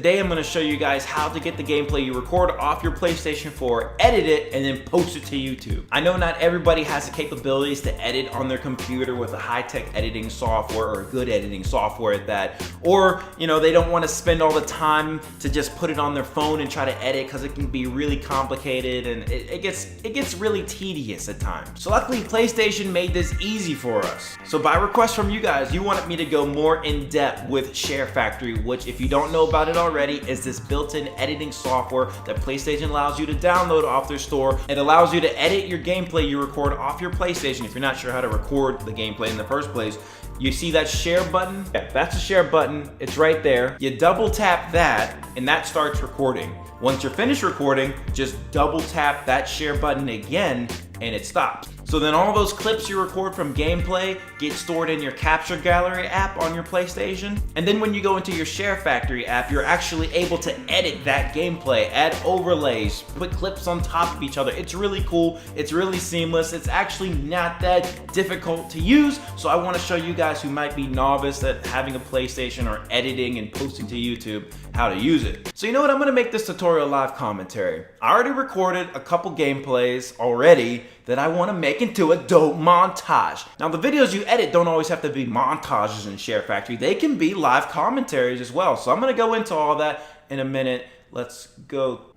today I'm going to show you guys how to get the gameplay you record off your PlayStation 4, edit it, and then post it to YouTube. I know not everybody has the capabilities to edit on their computer with a high-tech editing software or a good editing software at that, or they don't want to spend all the time to just put it on their phone and try to edit because it can be really complicated and it gets really tedious at times. So luckily PlayStation made this easy for us. So by request from you guys, you wanted me to go more in depth with ShareFactory, which if you don't know about it already is this built-in editing software that PlayStation allows you to download off their store. It allows you to edit your gameplay you record off your PlayStation. If you're not sure how to record the gameplay in the first place, you see that share button? Yeah, that's the share button. It's right there. You double tap that and that starts recording. Once you're finished recording, just double tap that share button again and it stops. So then all those clips you record from gameplay get stored in your Capture Gallery app on your PlayStation. And then when you go into your ShareFactory app, you're actually able to edit that gameplay, add overlays, put clips on top of each other. It's really cool. It's really seamless. It's actually not that difficult to use. So I want to show you guys who might be novice at having a PlayStation or editing and posting to YouTube how to use it. So you know what? I'm going to make this tutorial live commentary. I already recorded a couple gameplays already that I want to make into a dope montage. Now the videos you edit don't always have to be montages in ShareFactory. They can be live commentaries as well. So I'm going to go into all that in a minute. Let's go.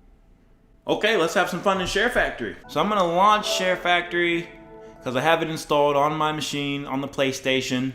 Okay, let's have some fun in ShareFactory. So I'm going to launch ShareFactory because I have it installed on my machine on the PlayStation.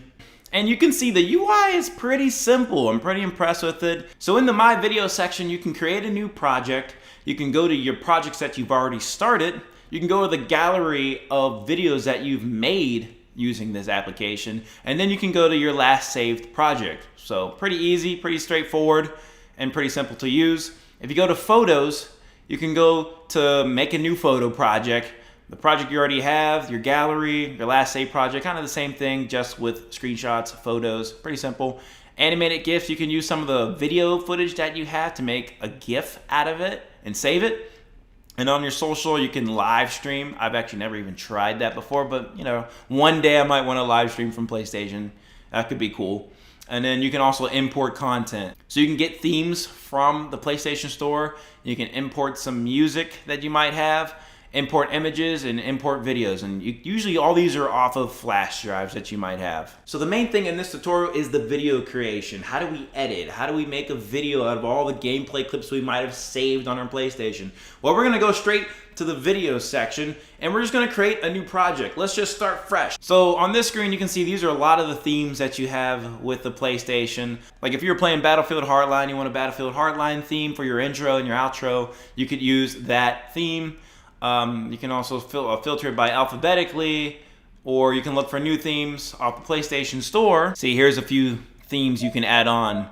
And you can see the UI is pretty simple. I'm pretty impressed with it. So in the My Video section, you can create a new project. You can go to your projects that you've already started. You can go to the gallery of videos that you've made using this application. And then you can go to your last saved project. So pretty easy, pretty straightforward, and pretty simple to use. If you go to Photos, you can go to make a new photo project. The project you already have, your gallery, your last save project, kind of the same thing, just with screenshots, photos, pretty simple. Animated GIFs, you can use some of the video footage that you have to make a GIF out of it and save it. And on your social, you can live stream. I've actually never even tried that before, but one day I might want to live stream from PlayStation. That could be cool. And then you can also import content. So you can get themes from the PlayStation Store. You can import some music that you might have, import images and import videos, and usually all these are off of flash drives that you might have. So the main thing in this tutorial is the video creation. How do we edit? How do we make a video out of all the gameplay clips we might have saved on our PlayStation? Well, we're gonna go straight to the video section and we're just gonna create a new project. Let's just start fresh. So on this screen you can see these are a lot of the themes that you have with the PlayStation. Like if you're playing Battlefield Hardline, you want a Battlefield Hardline theme for your intro and your outro, you could use that theme. You can also filter it by alphabetically, or you can look for new themes off the PlayStation Store. See, here's a few themes you can add on,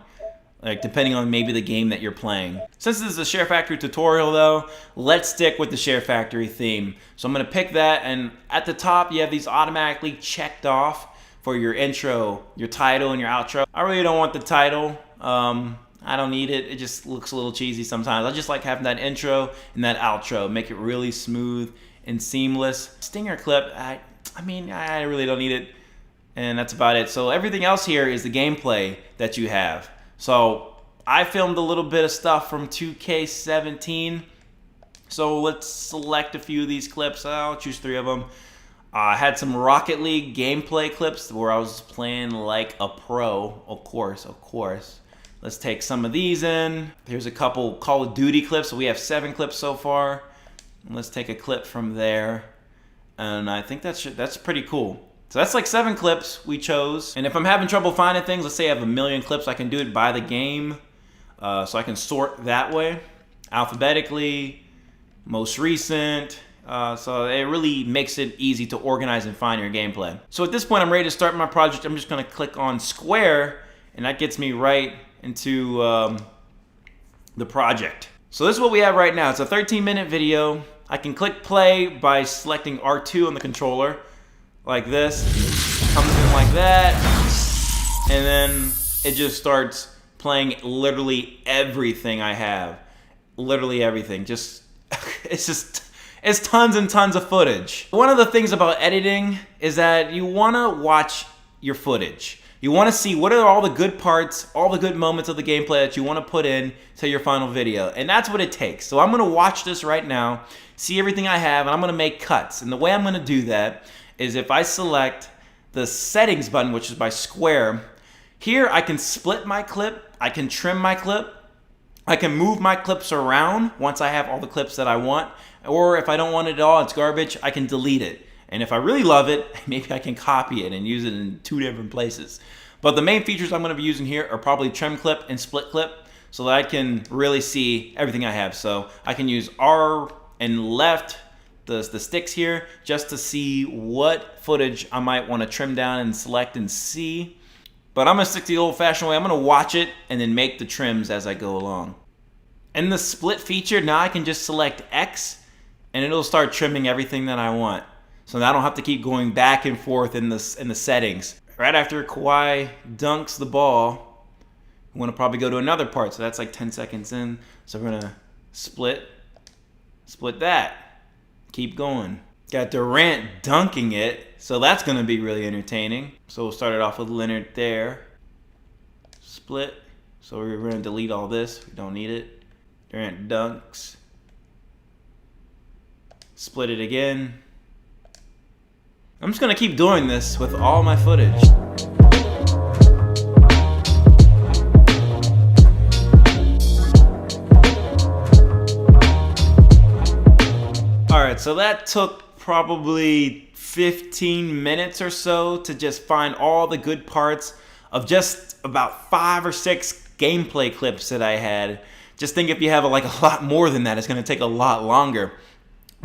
like depending on maybe the game that you're playing. Since this is a ShareFactory tutorial though, let's stick with the ShareFactory theme. So I'm gonna pick that, and at the top you have these automatically checked off for your intro, your title, and your outro. I really don't want the title. I don't need it. It just looks a little cheesy sometimes. I just like having that intro and that outro. Make it really smooth and seamless. Stinger clip, I really don't need it. And that's about it. So everything else here is the gameplay that you have. So I filmed a little bit of stuff from 2K17. So let's select a few of these clips. I'll choose 3 of them. I had some Rocket League gameplay clips where I was playing like a pro, of course. Let's take some of these in. Here's a couple Call of Duty clips. So we have 7 clips so far. And let's take a clip from there. And I think that's pretty cool. So that's like 7 clips we chose. And if I'm having trouble finding things, let's say I have a million clips, I can do it by the game. So I can sort that way, alphabetically, most recent. So it really makes it easy to organize and find your gameplay. So at this point, I'm ready to start my project. I'm just gonna click on Square, and that gets me right into the project. So this is what we have right now. It's a 13-minute video. I can click play by selecting R2 on the controller, like this. Comes in like that, and then it just starts playing literally everything I have. Literally everything. It's tons and tons of footage. One of the things about editing is that you wanna watch your footage. You want to see what are all the good parts, all the good moments of the gameplay that you want to put in to your final video. And that's what it takes. So I'm going to watch this right now, see everything I have, and I'm going to make cuts. And the way I'm going to do that is if I select the settings button, which is by square, here I can split my clip, I can trim my clip, I can move my clips around once I have all the clips that I want, or if I don't want it at all, it's garbage, I can delete it. And if I really love it, maybe I can copy it and use it in 2 different places. But the main features I'm going to be using here are probably trim clip and split clip, so that I can really see everything I have. So I can use R and left, the sticks here, just to see what footage I might want to trim down and select and see. But I'm going to stick to the old-fashioned way. I'm going to watch it and then make the trims as I go along. In the split feature, now I can just select X, and it'll start trimming everything that I want. So now I don't have to keep going back and forth in the settings. Right after Kawhi dunks the ball, we want to probably go to another part. So that's like 10 seconds in. So we're going to split that. Keep going. Got Durant dunking it. So that's going to be really entertaining. So we'll start it off with Leonard there. Split. So we're going to delete all this. We don't need it. Durant dunks. Split it again. I'm just going to keep doing this with all my footage. Alright, so that took probably 15 minutes or so to just find all the good parts of just about 5 or 6 gameplay clips that I had. Just think if you have a lot more than that, it's going to take a lot longer.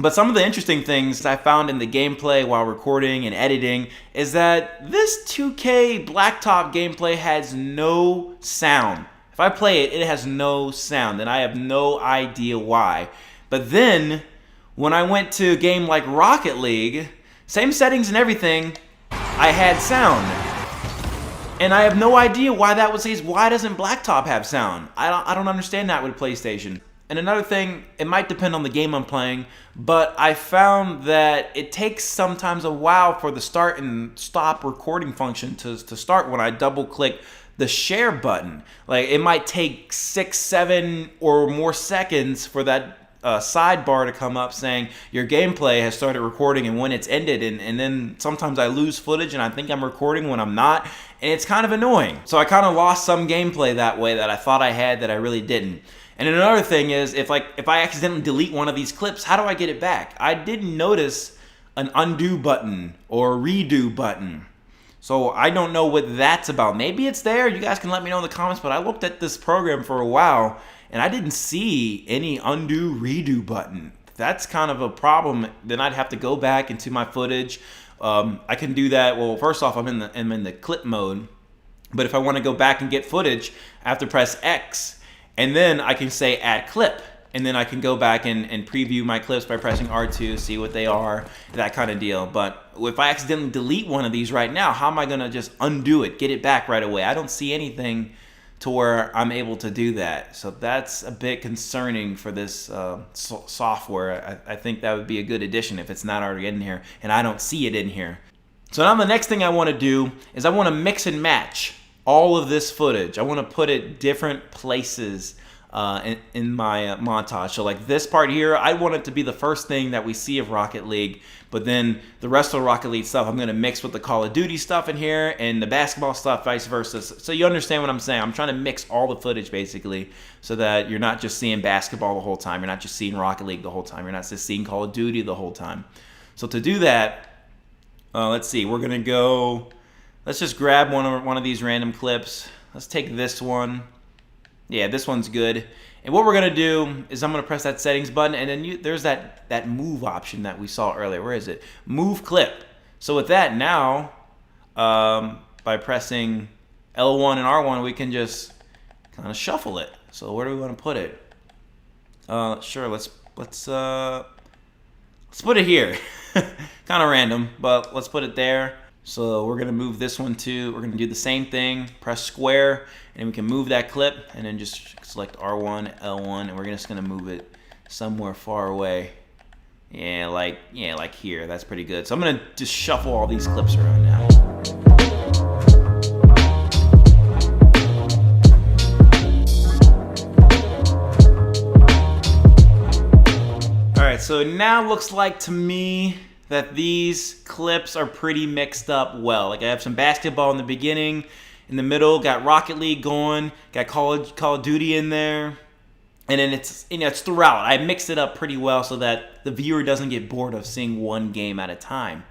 But some of the interesting things I found in the gameplay while recording and editing is that this 2K Blacktop gameplay has no sound. If I play it, it has no sound, and I have no idea why. But then, when I went to a game like Rocket League, same settings and everything, I had sound. And I have no idea why that was the case. Why doesn't Blacktop have sound? I don't understand that with PlayStation. And another thing, it might depend on the game I'm playing, but I found that it takes sometimes a while for the start and stop recording function to start when I double click the share button. Like it might take 6, 7 or more seconds for that sidebar to come up saying your gameplay has started recording and when it's ended, and then sometimes I lose footage and I think I'm recording when I'm not, and it's kind of annoying. So I kind of lost some gameplay that way that I thought I had that I really didn't. And another thing is, if I accidentally delete one of these clips, how do I get it back? I didn't notice an undo button or redo button. So I don't know what that's about. Maybe it's there. You guys can let me know in the comments, but I looked at this program for a while and I didn't see any undo redo button. That's kind of a problem. Then I'd have to go back into my footage. I can do that. Well, first off, I'm in the clip mode. But if I want to go back and get footage, I have to press X. And then I can say add clip, and then I can go back and preview my clips by pressing R2, see what they are, that kind of deal. But if I accidentally delete one of these right now, how am I going to just undo it, get it back right away? I don't see anything to where I'm able to do that. So that's a bit concerning for this software. I think that would be a good addition if it's not already in here, and I don't see it in here. So now the next thing I want to do is I want to mix and match all of this footage. I want to put it different places in my montage. So like this part here, I want it to be the first thing that we see of Rocket League, but then the rest of the Rocket League stuff I'm going to mix with the Call of Duty stuff in here and the basketball stuff, vice versa. So you understand what I'm saying. I'm trying to mix all the footage basically so that you're not just seeing basketball the whole time. You're not just seeing Rocket League the whole time. You're not just seeing Call of Duty the whole time. So to do that, let's see. We're going to go... Let's just grab one of these random clips. Let's take this one. Yeah, this one's good. And what we're going to do is I'm going to press that settings button, and then there's that move option that we saw earlier. Where is it? Move clip. So with that now, by pressing L1 and R1, we can just kind of shuffle it. So where do we want to put it? Sure, let's put it here. Kind of random, but let's put it there. So we're going to move this one too. We're going to do the same thing, press square, and we can move that clip, and then just select R1, L1, and we're just going to move it somewhere far away. Yeah, like here. That's pretty good. So I'm going to just shuffle all these clips around now. so now it looks like to me that these clips are pretty mixed up well. Like I have some basketball in the beginning, in the middle, got Rocket League going, got Call of Duty in there, and then it's, you know, it's throughout. I mixed it up pretty well so that the viewer doesn't get bored of seeing one game at a time.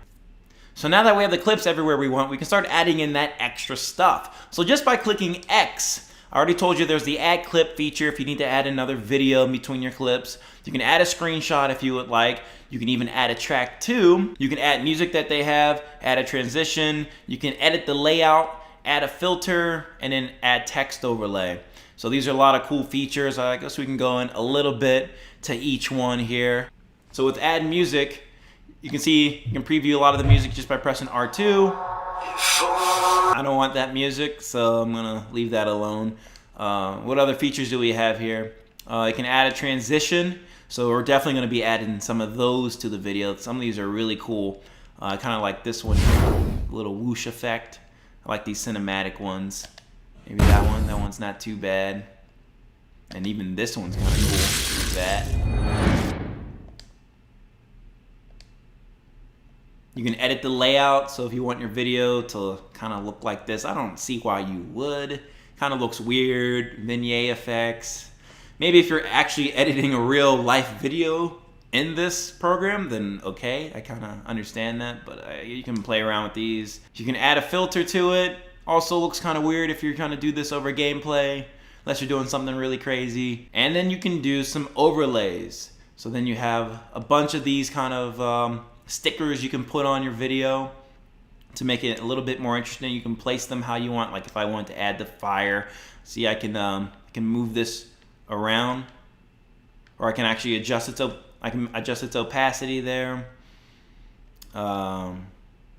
So now that we have the clips everywhere we want, we can start adding in that extra stuff. So just by clicking X, I already told you there's the add clip feature if you need to add another video in between your clips. You can add a screenshot if you would like. You can even add a track too. You can add music that they have, add a transition. You can edit the layout, add a filter, and then add text overlay. So these are a lot of cool features. I guess we can go in a little bit to each one here. So with add music, you can see you can preview a lot of the music just by pressing R2. I don't want that music, so I'm gonna leave that alone. What other features do we have here? You can add a transition, so we're definitely gonna be adding some of those to the video. Some of these are really cool. Kind of like this one, a little whoosh effect. I like these cinematic ones. Maybe that one's not too bad. And even this one's kind of cool. Like that. You can edit the layout, so if you want your video to kind of look like this, I don't see why you would. Kind of looks weird, vignette effects. Maybe if you're actually editing a real life video in this program, then okay, I kind of understand that, but you can play around with these. You can add a filter to it. Also looks kind of weird if you're trying to do this over gameplay, unless you're doing something really crazy. And then you can do some overlays. So then you have a bunch of these kind of stickers you can put on your video to make it a little bit more interesting. You can place them how you want. Like if I want to add the fire, see I can move this around, or I can actually adjust its opacity there.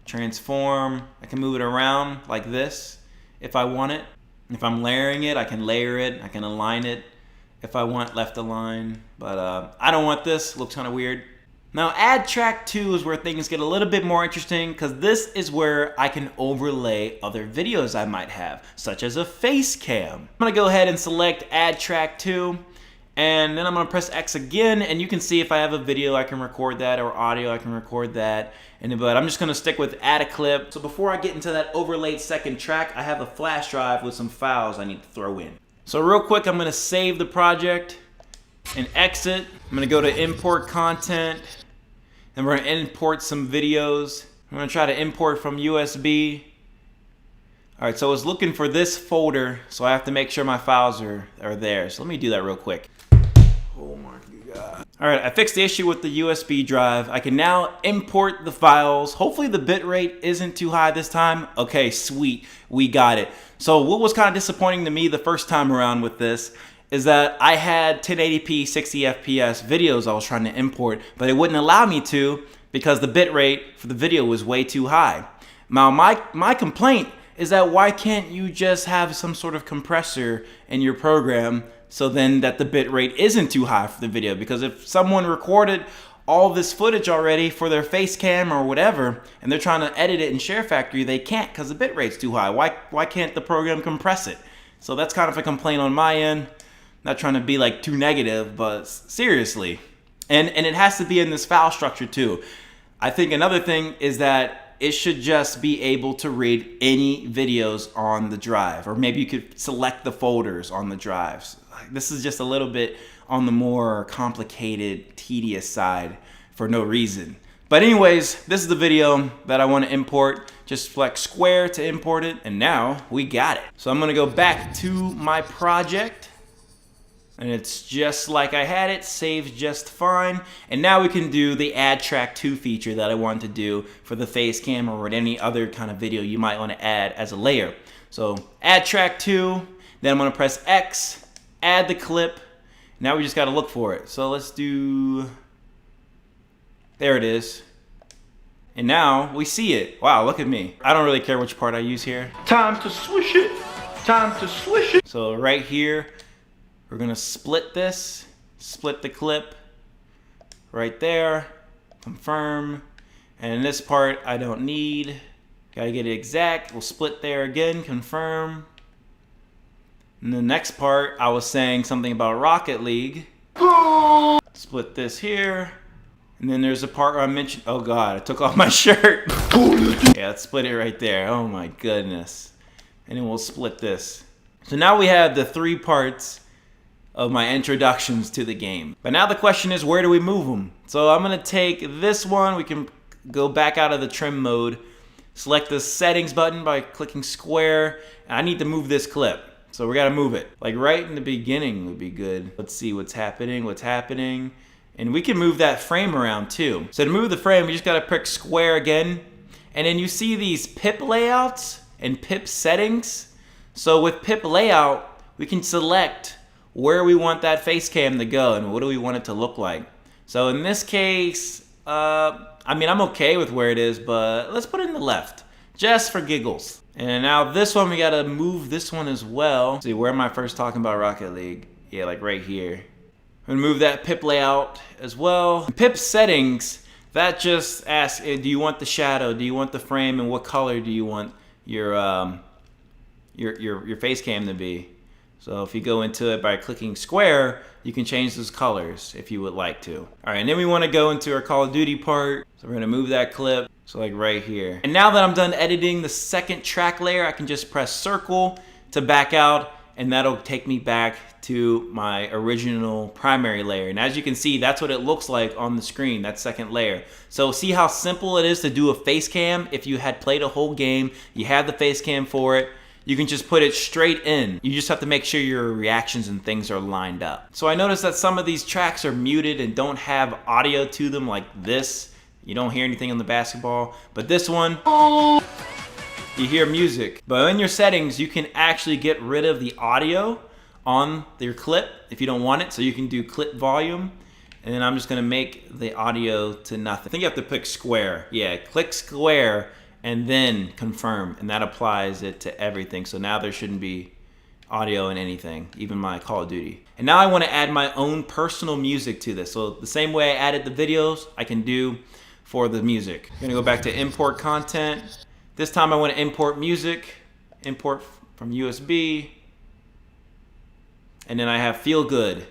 Transform, I can move it around like this if I want it. If I'm layering it, I can layer it, I can align it if I want left align, but I don't want this, looks kind of weird. Now add track 2 is where things get a little bit more interesting, because this is where I can overlay other videos I might have, such as a face cam. I'm gonna go ahead and select add track 2, and then I'm gonna press X again, and you can see if I have a video I can record that, or audio I can record that. But I'm just gonna stick with add a clip. So before I get into that overlaid second track, I have a flash drive with some files I need to throw in. So real quick, I'm gonna save the project and exit. I'm gonna go to import content, and we're gonna import some videos. I'm gonna try to import from USB. All right, so it's looking for this folder, so I have to make sure my files are there. So let me do that real quick. Oh my God. All right, I fixed the issue with the USB drive. I can now import the files. Hopefully the bitrate isn't too high this time. Okay, sweet, we got it. So what was kind of disappointing to me the first time around with this is that I had 1080p 60 FPS videos I was trying to import, but it wouldn't allow me to because the bitrate for the video was way too high. Now my complaint is that why can't you just have some sort of compressor in your program so then that the bitrate isn't too high for the video? Because if someone recorded all this footage already for their face cam or whatever, and they're trying to edit it in ShareFactory, they can't because the bitrate's too high. Why can't the program compress it? So that's kind of a complaint on my end. Not trying to be like too negative, but seriously. And it has to be in this file structure too. I think another thing is that it should just be able to read any videos on the drive, or maybe you could select the folders on the drives. This is just a little bit on the more complicated, tedious side for no reason. But anyways, this is the video that I want to import. Just select square to import it, and now we got it. So I'm gonna go back to my project, and it's just like I had it, saves just fine. And now we can do the add track 2 feature that I want to do for the face cam or any other kind of video you might want to add as a layer. So add track 2, then I'm gonna press X, add the clip. Now we just gotta look for it. So let's do, there it is. And now we see it. Wow, look at me. I don't really care which part I use here. Time to swish it, time to swish it. So right here, we're gonna split this, split the clip right there, confirm. And in this part, I don't need, gotta get it exact. We'll split there again, confirm. In the next part, I was saying something about Rocket League. Split this here, And then there's a part where I mentioned, oh God, I took off my shirt. Yeah, let's split it right there. Oh my goodness. And then we'll split this. So now we have the 3 parts of my introductions to the game. But now the question is, where do we move them? So I'm gonna take this one. We can go back out of the trim mode, select the settings button by clicking square, and I need to move this clip. So we gotta move it. Like right in the beginning would be good. Let's see what's happening. And we can move that frame around too. So to move the frame, we just gotta pick square again. And then you see these pip layouts and pip settings. So with pip layout, we can select where we want that face cam to go and what do we want it to look like. So in this case, I mean, I'm okay with where it is, but let's put it in the left, just for giggles. And now this one, we gotta move this one as well. Let's see, where am I first talking about Rocket League? Yeah, like right here. I'm gonna move that pip layout as well. Pip settings, that just asks, do you want the shadow? Do you want the frame? And what color do you want your face cam to be? So if you go into it by clicking square, you can change those colors if you would like to. All right, and then we wanna go into our Call of Duty part. So we're gonna move that clip, so like right here. And now that I'm done editing the second track layer, I can just press circle to back out, and that'll take me back to my original primary layer. And as you can see, that's what it looks like on the screen, that second layer. So see how simple it is to do a face cam? If you had played a whole game, you have the face cam for it, you can just put it straight in. You just have to make sure your reactions and things are lined up. So I noticed that some of these tracks are muted and don't have audio to them, like this. You don't hear anything on the basketball, but this one, you hear music. But in your settings, you can actually get rid of the audio on your clip if you don't want it. So you can do clip volume, and then I'm just gonna make the audio to nothing. I think you have to pick square. Yeah, click square and then confirm, and that applies it to everything. So now there shouldn't be audio in anything, even my Call of Duty. And now I wanna add my own personal music to this. So the same way I added the videos, I can do for the music. I'm gonna go back to import content. This time I want to import music, import from USB, and then I have Feel Good.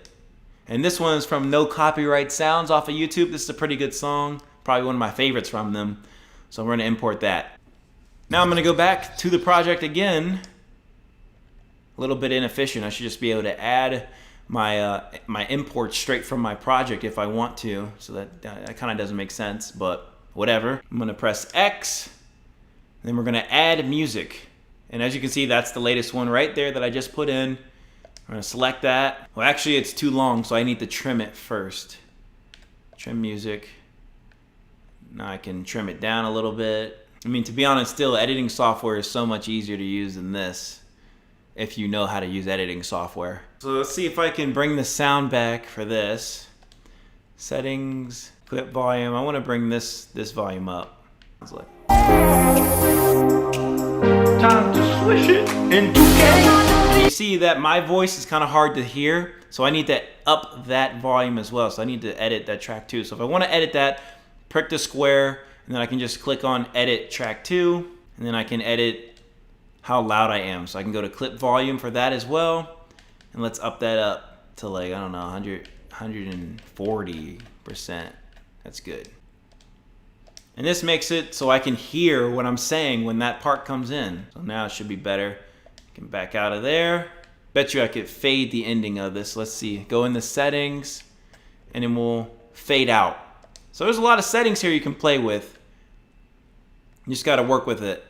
And this one is from No Copyright Sounds off of YouTube. This is a pretty good song, probably one of my favorites from them. So I'm going to import that. Now I'm going to go back to the project again. A little bit inefficient. I should just be able to add my my import straight from my project if I want to. So that kind of doesn't make sense, but whatever. I'm going to press X. Then we're gonna add music. And as you can see, that's the latest one right there that I just put in. I'm gonna select that. Well, actually it's too long, so I need to trim it first. Trim music. Now I can trim it down a little bit. I mean, to be honest, still editing software is so much easier to use than this if you know how to use editing software. So let's see if I can bring the sound back for this. Settings, clip volume. I wanna bring this volume up. It's like, time to swish it in 2K. You see that my voice is kind of hard to hear, so I need to up that volume as well. So I need to edit that track too. So if I want to edit that, prick the square, and then I can just click on edit track 2, and then I can edit how loud I am. So I can go to clip volume for that as well, and let's up that up to like, I don't know, 140%. That's good. And this makes it so I can hear what I'm saying when that part comes in. So now it should be better. I can back out of there. Bet you I could fade the ending of this. Let's see, go into settings, and then we'll fade out. So there's a lot of settings here you can play with. You just gotta work with it.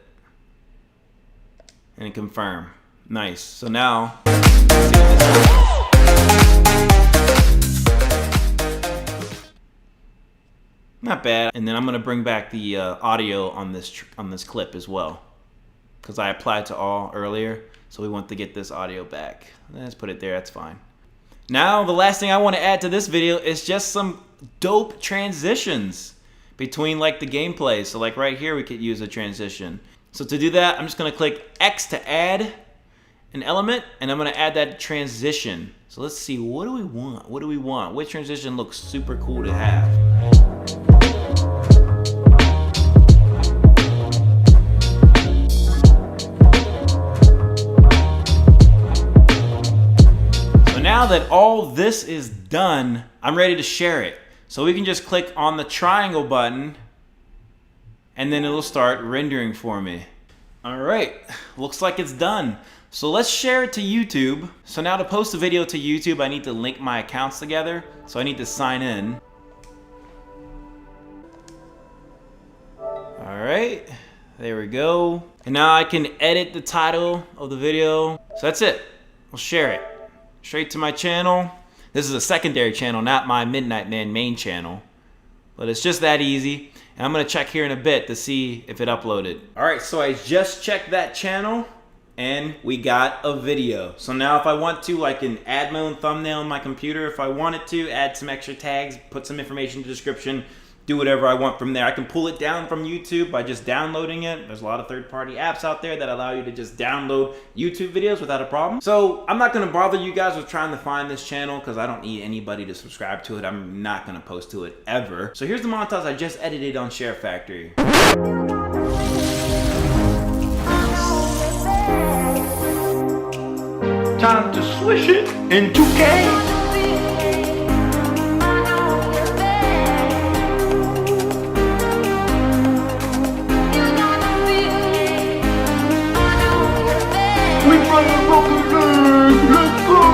And confirm. Nice, so now, not bad. And then I'm gonna bring back the audio on this clip as well, because I applied to all earlier, so we want to get this audio back. Let's put it there, that's fine. Now the last thing I want to add to this video is just some dope transitions between like the gameplay. So like right here we could use a transition. So to do that, I'm just gonna click X to add an element, and I'm gonna add that transition. So let's see, what do we want? What do we want? Which transition looks super cool to have? Now that all this is done, I'm ready to share it. So we can just click on the triangle button and then it'll start rendering for me. All right, looks like it's done. So let's share it to YouTube. So now to post a video to YouTube, I need to link my accounts together. So I need to sign in. All right, there we go. And now I can edit the title of the video. So that's it, we'll share it straight to my channel. This is a secondary channel, not my MidnightMan main channel. But it's just that easy. And I'm gonna check here in a bit to see if it uploaded. All right, so I just checked that channel and we got a video. So now if I want to, I can add my own thumbnail on my computer. If I wanted to, add some extra tags, put some information in the description, do whatever I want from there. I can pull it down from YouTube by just downloading it. There's a lot of third-party apps out there that allow you to just download YouTube videos without a problem. So I'm not gonna bother you guys with trying to find this channel because I don't need anybody to subscribe to it. I'm not gonna post to it ever. So here's the montage I just edited on ShareFactory. Time to swish it in 2K. Let's go!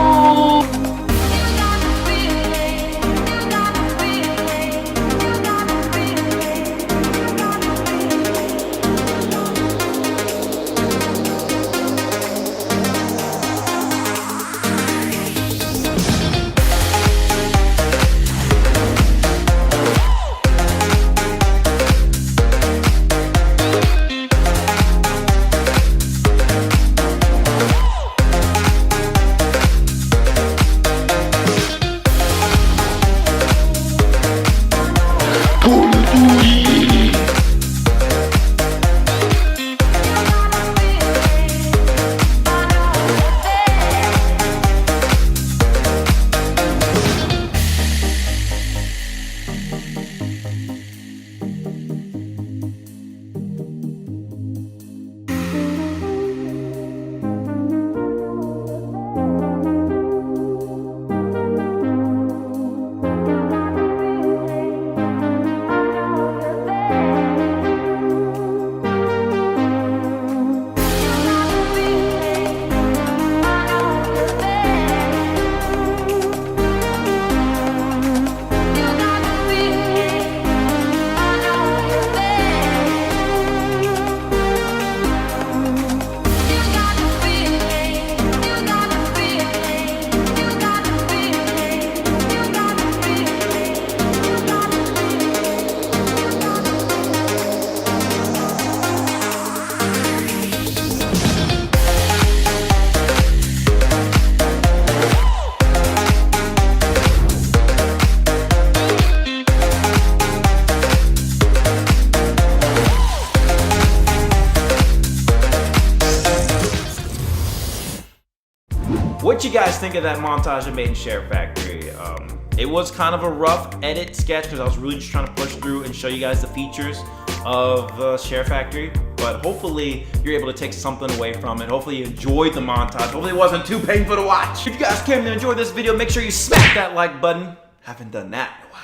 What you guys think of that montage I made in ShareFactory? It was kind of a rough edit sketch because I was really just trying to push through and show you guys the features of ShareFactory. But hopefully you're able to take something away from it. Hopefully you enjoyed the montage. Hopefully it wasn't too painful to watch. If you guys came to enjoy this video, make sure you smack that like button. Haven't done that in a while.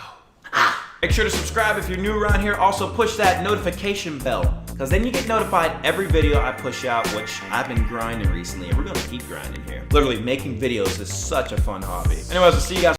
Make sure to subscribe if you're new around here. Also push that notification bell, because then you get notified every video I push out, which I've been grinding recently, and we're gonna keep grinding here. Literally, making videos is such a fun hobby. Anyways, I'll see you guys.